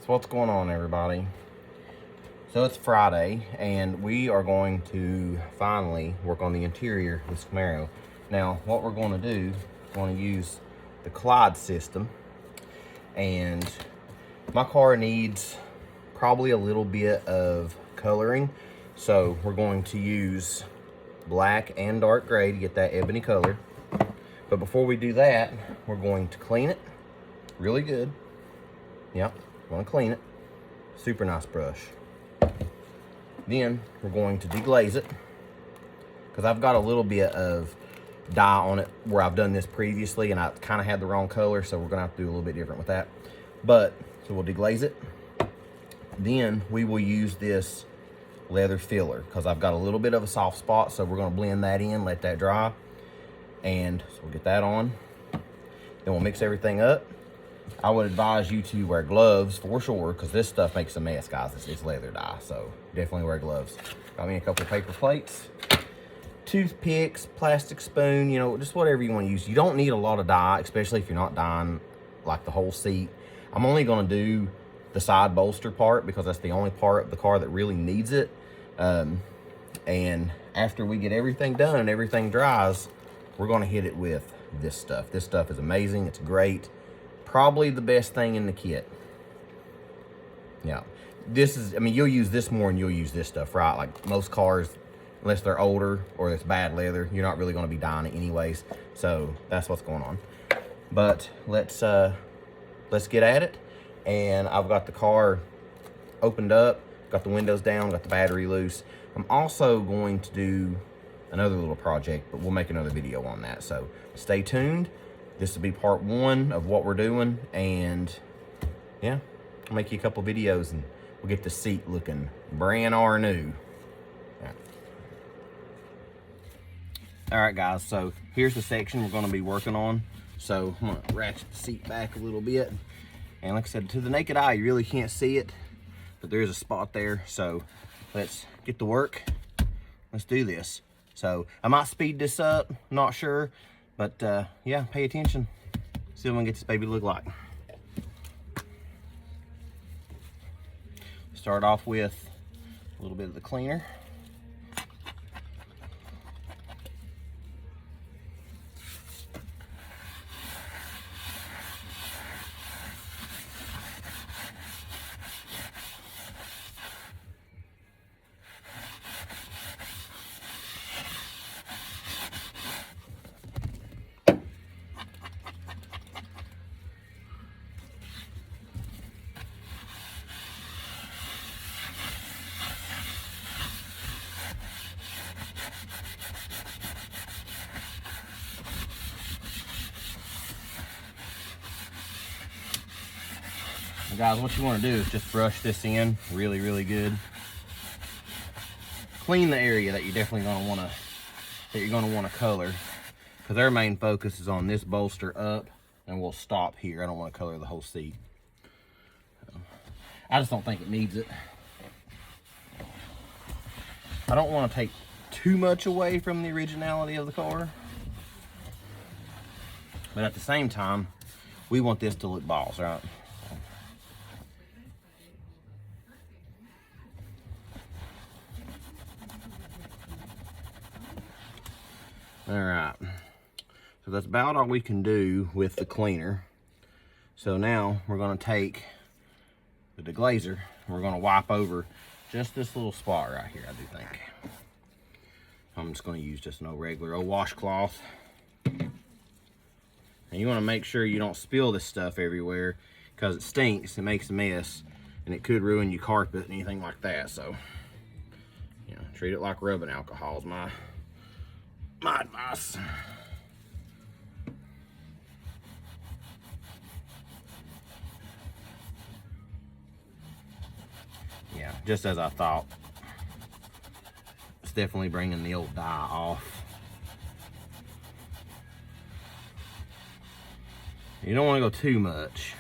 So what's going on, everybody? So it's Friday and we are going to finally work on the interior of this Camaro. Now what we're going to do, we're going to use the Clyde system, and my car needs probably a little bit of coloring, so we're going to use black and dark gray to get that ebony color. But before we do that, we're going to clean it really good. Yep, want to clean it. Super nice brush. Then we're going to deglaze it, because I've got a little bit of dye on it where I've done this previously and I kind of had the wrong color, so we're gonna have to do a little bit different with that. But so we'll deglaze it. Then we will use this leather filler because I've got a little bit of a soft spot, so we're gonna blend that in, let that dry, and so we'll get that on. Then we'll mix everything up. I would advise you to wear gloves for sure, because this stuff makes a mess, guys. It's leather dye, so definitely wear gloves. Got me a couple of paper plates, toothpicks, plastic spoon, you know, just whatever you want to use. You don't need a lot of dye, especially if you're not dyeing like the whole seat. I'm only going to do the side bolster part because that's the only part of the car that really needs it. And after we get everything done and everything dries, we're going to hit it with this stuff. This stuff is amazing. It's great. Probably the best thing in the kit. Yeah, this is, I mean, you'll use this more than you'll use this stuff, right? Like most cars, unless they're older or it's bad leather, you're not really going to be dyeing it anyways. So that's what's going on. But let's get at it. And I've got the car opened up, got the windows down, got the battery loose. I'm also going to do another little project, but we'll make another video on that. So stay tuned. This will be part one of what we're doing, and yeah, I'll make you a couple videos and we'll get the seat looking brand new. Yeah. All right, guys, so here's the section we're gonna be working on. So I'm gonna ratchet the seat back a little bit. And like I said, to the naked eye, you really can't see it, but there is a spot there. So let's get to work. Let's do this. So I might speed this up, not sure. But yeah, pay attention. See what we can get this baby to look like. Start off with a little bit of the cleaner. Guys, what you want to do is just brush this in really, really good. Clean the area that you're definitely going to want to color, because their main focus is on this bolster up, and we'll stop here. I don't want to color the whole seat. I just don't think it needs it. I don't want to take too much away from the originality of the car, but at the same time, we want this to look boss, right? All right, so that's about all we can do with the cleaner. So now we're gonna take the deglazer, and we're gonna wipe over just this little spot right here, I do think. I'm just gonna use just an old regular old washcloth. And you wanna make sure you don't spill this stuff everywhere, because it stinks, it makes a mess, and it could ruin your carpet and anything like that. So, you know, treat it like rubbing alcohol is my advice. Yeah, just as I thought. It's definitely bringing the old dye off. You don't want to go too much.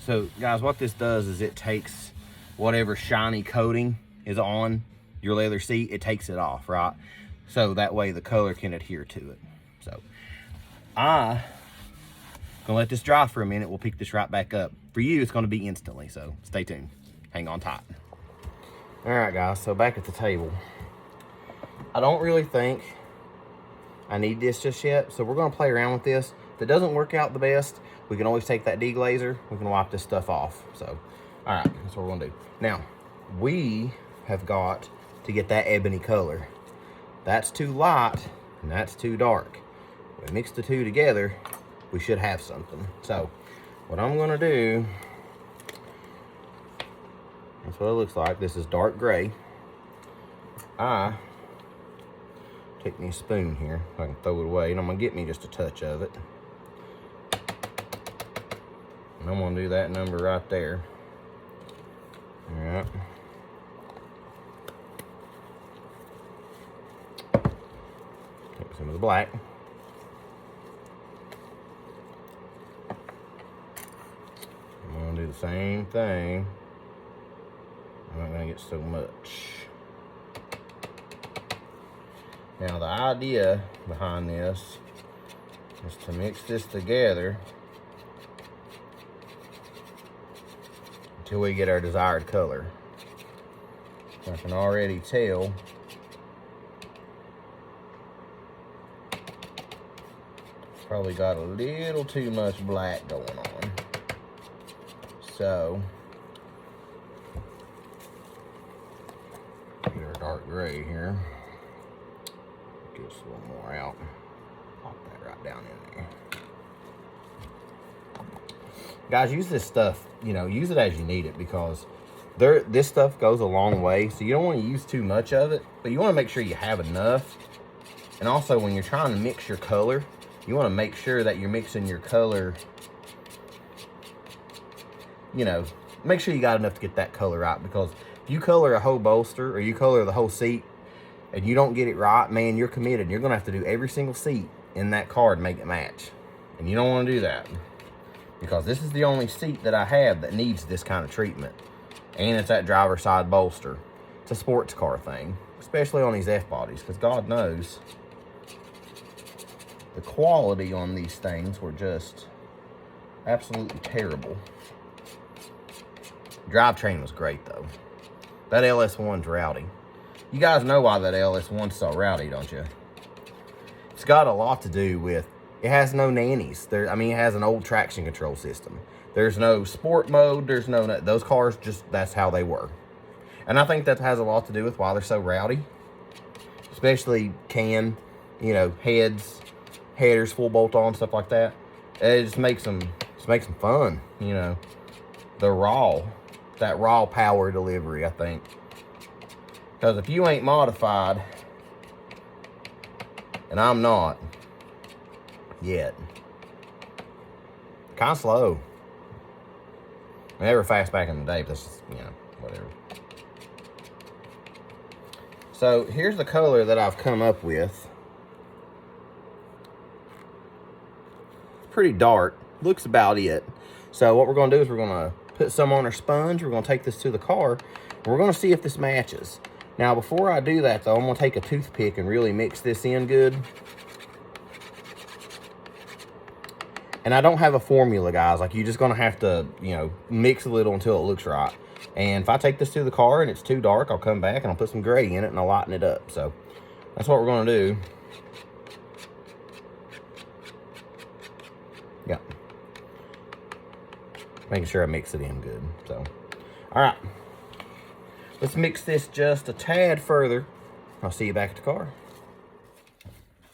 So guys, what this does is it takes whatever shiny coating is on your leather seat, it takes it off, right? So that way the color can adhere to it. So I'm gonna let this dry for a minute. We'll pick this right back up. For you, it's gonna be instantly, so stay tuned. Hang on tight. All right, guys, so back at the table. I don't really think I need this just yet, so we're gonna play around with this. If it doesn't work out the best, we can always take that deglazer, we can wipe this stuff off. So, all right, that's what we're gonna do. Now, we have got to get that ebony color. That's too light, and that's too dark. We mix the two together, we should have something. So, what I'm gonna do, that's what it looks like. This is dark gray. I take me a spoon here, I can throw it away, and I'm gonna get me just a touch of it. And I'm gonna do that number right there. All right. Take some of the black. I'm gonna do the same thing. I'm not gonna get so much. Now the idea behind this is to mix this together until we get our desired color. I can already tell it's probably got a little too much black going on. So get our dark gray here. Get us a little more out. Pop that right down in there. Guys, use this stuff, you know, use it as you need it, because this stuff goes a long way. So you don't want to use too much of it, but you want to make sure you have enough. And also when you're trying to mix your color, you want to make sure that you're mixing your color, you know, make sure you got enough to get that color right. Because if you color a whole bolster or you color the whole seat and you don't get it right, man, you're committed. You're gonna have to do every single seat in that car to make it match. And you don't want to do that, because this is the only seat that I have that needs this kind of treatment. And it's that driver's side bolster. It's a sports car thing, especially on these F-bodies, because God knows the quality on these things were just absolutely terrible. Drivetrain was great though. That LS1's rowdy. You guys know why that LS1's so rowdy, don't you? It's got a lot to do with, it has no nannies. I mean, it has an old traction control system. There's no sport mode, there's no, those cars just, that's how they were. And I think that has a lot to do with why they're so rowdy. Especially you know, headers, full bolt on, stuff like that. It just makes them fun, you know. That raw power delivery, I think. Because if you ain't modified, and I'm not yet, kind of slow. They were fast back in the day, but that's just, you know, whatever. So here's the color that I've come up with. Pretty dark, looks about it. So what we're gonna do is we're gonna put some on our sponge. We're gonna take this to the car. We're gonna see if this matches. Now, before I do that, though, I'm going to take a toothpick and really mix this in good. And I don't have a formula, guys. Like, you're just going to have to, you know, mix a little until it looks right. And if I take this to the car and it's too dark, I'll come back and I'll put some gray in it and I'll lighten it up. So, that's what we're going to do. Yeah. Making sure I mix it in good. So, all right. Let's mix this just a tad further. I'll see you back at the car.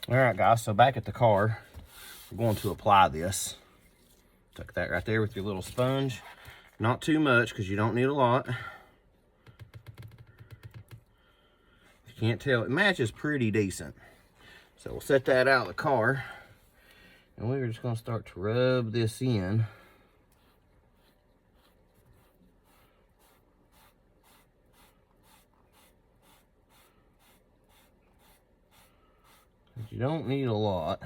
All right, guys, so back at the car, we're going to apply this. Tuck that right there with your little sponge. Not too much, because you don't need a lot. You can't tell, it matches pretty decent. So we'll set that out of the car. And we're just going to start to rub this in. You don't need a lot.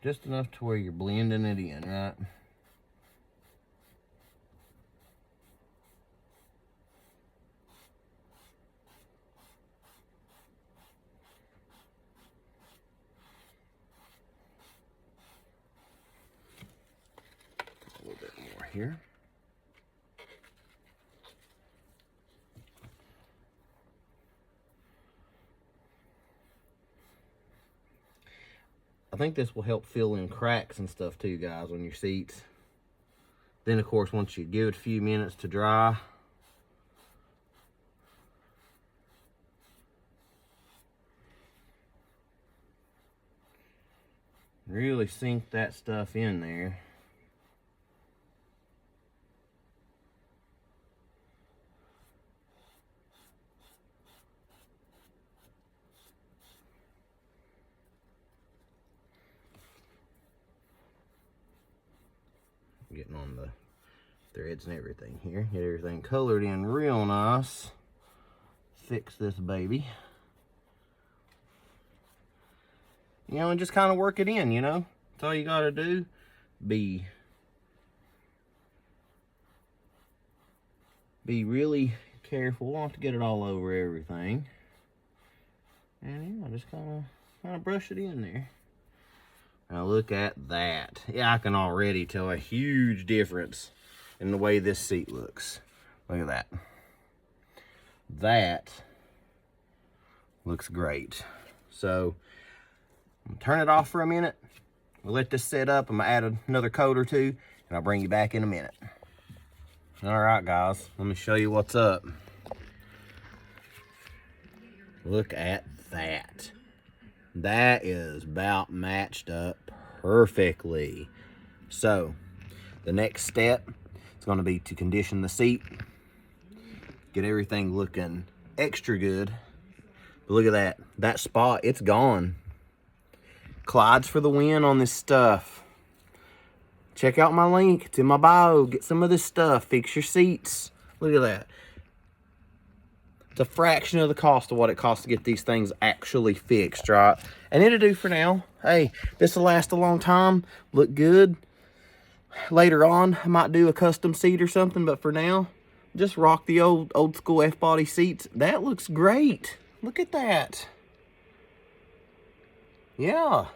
Just enough to where you're blending it in, right? A little bit more here. I think this will help fill in cracks and stuff too, guys, on your seats. Then, of course, once you give it a few minutes to dry, really sink that stuff in there. Getting on the threads and everything here. Get everything colored in real nice. Fix this baby. You know, and just kind of work it in, you know. That's all you got to do. Be really careful not to get it all over everything. And yeah, just kind of brush it in there. Now look at that. Yeah, I can already tell a huge difference in the way this seat looks. Look at that. That looks great. So I'm gonna turn it off for a minute. We'll let this set up. I'm gonna add another coat or two, and I'll bring you back in a minute. All right, guys, let me show you what's up. Look at that. That is about matched up perfectly. So the next step is going to be to condition the seat, get everything looking extra good. But look at that spot, it's gone. Clyde's for the win on this stuff. Check out my link, it's in my bio. Get some of this stuff, fix your seats. Look at that. It's a fraction of the cost of what it costs to get these things actually fixed, right? And it'll do for now. Hey, this will last a long time, look good. Later on, I might do a custom seat or something, but for now, just rock the old school F-body seats. That looks great. Look at that. Yeah.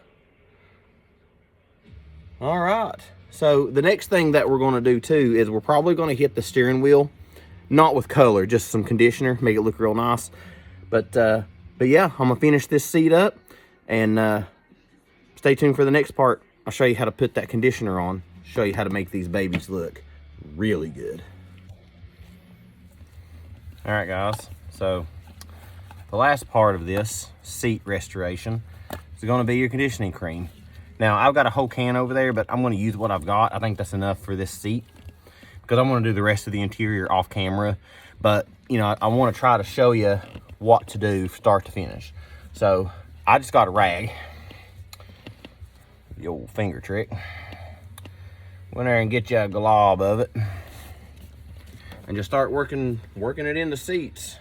All right. So the next thing that we're going to do too is we're probably going to hit the steering wheel. Not with color, just some conditioner, make it look real nice. But yeah, I'm gonna finish this seat up, and stay tuned for the next part. I'll show you how to put that conditioner on, show you how to make these babies look really good. All right, guys, so the last part of this seat restoration is gonna be your conditioning cream. Now, I've got a whole can over there, but I'm gonna use what I've got. I think that's enough for this seat, because I'm going to do the rest of the interior off camera. But, you know, I want to try to show you what to do start to finish. So, I just got a rag. The old finger trick. Go in there and get you a glob of it. And just start working it in the seats.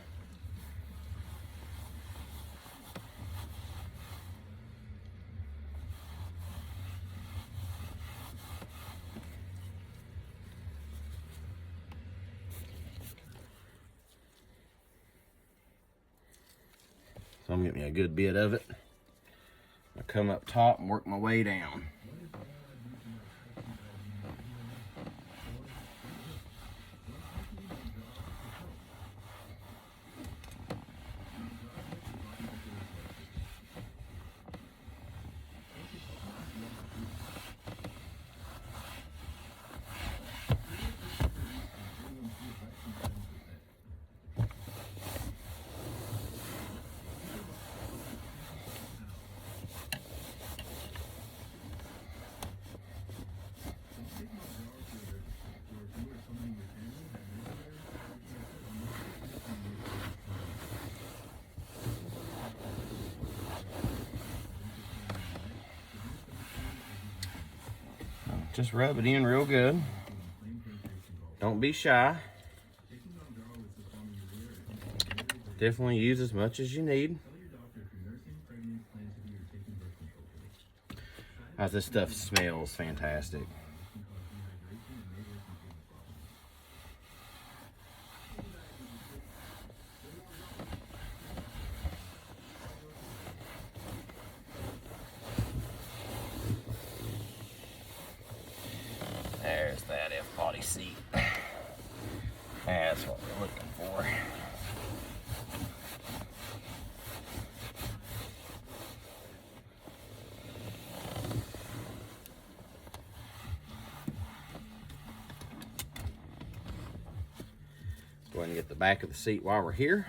So I'm getting me a good bit of it. I come up top and work my way down. Just rub it in real good. Don't be shy. Definitely use as much as you need. Guys, this stuff smells fantastic. There's that Fbody seat. That's what we're looking for. Go ahead and get the back of the seat while we're here.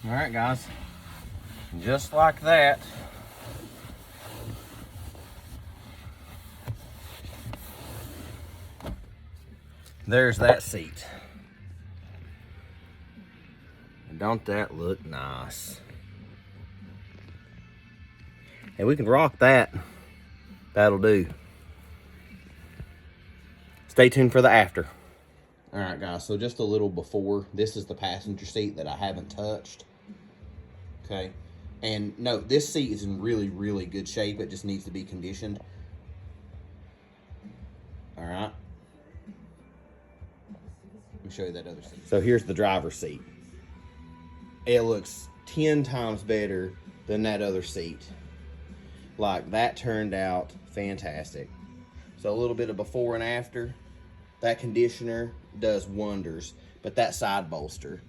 All right, guys, just like that. There's that seat. And don't that look nice? And we can rock that. That'll do. Stay tuned for the after. All right, guys, so just a little before, this is the passenger seat that I haven't touched. Okay, and no, this seat is in really, really good shape. It just needs to be conditioned. All right. Let me show you that other seat. So here's the driver's seat. It looks 10 times better than that other seat. Like, that turned out fantastic. So a little bit of before and after. That conditioner does wonders. But that side bolster,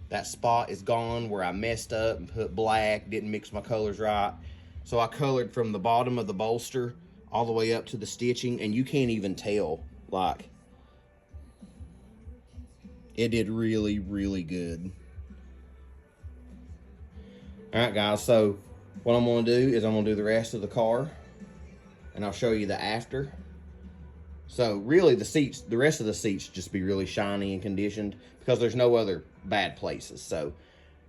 that spot is gone where I messed up and put black, didn't mix my colors right. So I colored from the bottom of the bolster all the way up to the stitching, and you can't even tell. Like, it did really, really good. All right, guys, so what I'm gonna do is I'm gonna do the rest of the car, and I'll show you the after. So really the rest of the seats just be really shiny and conditioned because there's no other bad places. So,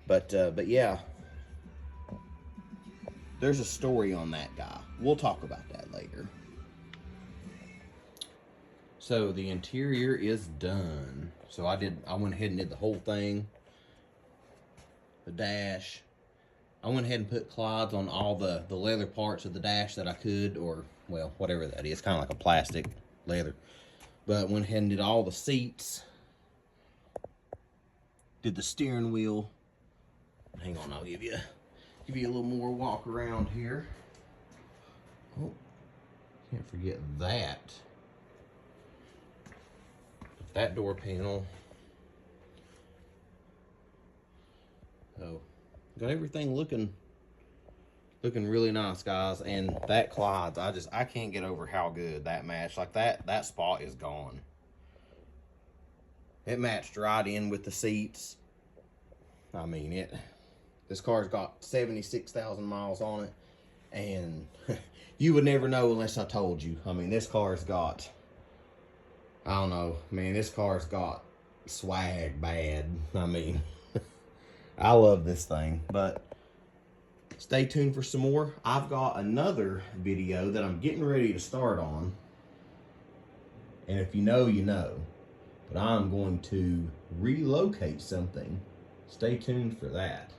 but yeah, there's a story on that guy. We'll talk about that later. So the interior is done. So I went ahead and did the whole thing. The dash. I went ahead and put Clydes on all the leather parts of the dash that I could, or, well, whatever that is. Kind of like a plastic leather. But went ahead and did all the seats. Did the steering wheel. Hang on, I'll give you a little more walk around here. Oh, can't forget that. That door panel. Oh, got everything looking really nice, guys. And that Clyde's, I can't get over how good that matched. Like, that spot is gone. It matched right in with the seats. I mean, this car's got 76,000 miles on it, and you would never know unless I told you. I mean, this car's got, I don't know, man, this car's got swag bad. I mean, I love this thing. But stay tuned for some more. I've got another video that I'm getting ready to start on, and if you know, you know. But I'm going to relocate something. Stay tuned for that.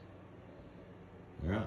All right.